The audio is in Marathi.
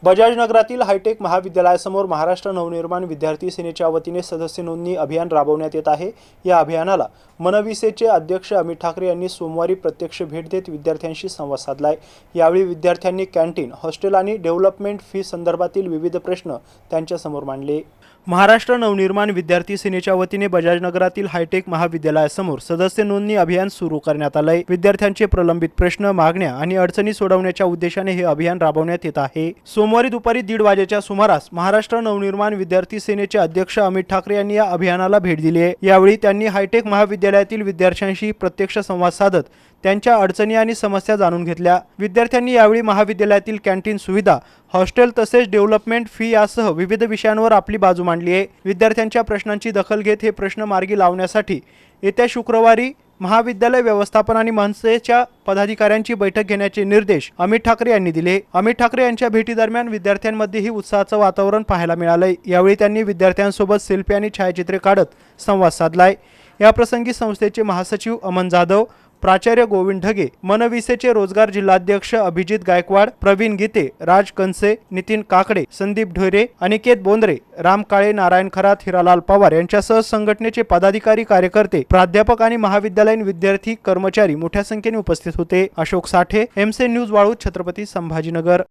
बजाज नगरातील हायटेक महाविद्यालयासमोर महाराष्ट्र नवनिर्माण विद्यार्थी सेनेच्या वतीने सदस्य नोंदणी अभियान राबवण्यात येत आहे। या अभियानाला मनविसेचे अध्यक्ष अमित ठाकरे यांनी सोमवारी प्रत्यक्ष भेट देत विद्यार्थ्यांशी संवाद साधलाय। यावेळी विद्यार्थ्यांनी कॅन्टीन, हॉस्टेल आणि डेव्हलपमेंट फी संदर्भातील विविध प्रश्न त्यांच्यासमोर मांडले। महाराष्ट्र नवनिर्माण विद्यार्थी सेनेच्या वतीने बजाज नगरातील हायटेक महाविद्यालयासमोर सदस्य नोंदणी अभियान सुरू करण्यात आले। विद्यार्थ्यांचे प्रलंबित प्रश्न, मागण्या आणि अडचणी सोडवण्याच्या उद्देशाने हे अभियान राबवण्यात येत आहे। सोमवारी दुपारी 1:30 वाजेच्या सुमारास महाराष्ट्र नवनिर्माण विद्यार्थी सेनेचे अध्यक्ष अमित ठाकरे यांनी या अभियानाला भेट दिली आहे। यावेळी त्यांनी हायटेक महाविद्यालयातील विद्यार्थ्यांशी प्रत्यक्ष संवाद साधत त्यांच्या अडचणी आणि समस्या जाणून घेतल्या। विद्यार्थ्यांनी यावेळी महाविद्यालयातील कॅन्टीन सुविधा, हॉस्टेल तसेच डेव्हलपमेंट फी यासह विविध विषयांवर आपली बाजू मांडली आहे। विद्यार्थ्यांच्या प्रश्नांची दखल घेत हे प्रश्न मार्गी लावण्यासाठी येत्या शुक्रवारी महाविद्यालय व्यवस्थापन आणि मनसेच्या पदाधिकाऱ्यांची बैठक घेण्याचे निर्देश अमित ठाकरे यांनी दिले। अमित ठाकरे यांच्या भेटीदरम्यान विद्यार्थ्यांमध्येही उत्साहाचं वातावरण पाहायला मिळालंय। यावेळी त्यांनी विद्यार्थ्यांसोबत सेल्फी आणि छायाचित्रे काढत संवाद साधलाय। या प्रसंगी संस्थेचे महासचिव अमन जाधव, प्राचार्य गोविंद ढगे, मनविसेचे रोजगार जिल्हाध्यक्ष अभिजित गायकवाड, प्रवीण गीते, राज कंसे, नितीन काकडे, संदीप ढोरे, अनिकेत बोंद्रे, राम काळे, नारायण खरात, हिरालाल पवार यांच्यासह संघटनेचे पदाधिकारी, कार्यकर्ते, प्राध्यापक आणि महाविद्यालयीन विद्यार्थी, कर्मचारी मोठ्या संख्येने उपस्थित होते। अशोक साठे, MC न्यूज वाळू, छत्रपती संभाजीनगर।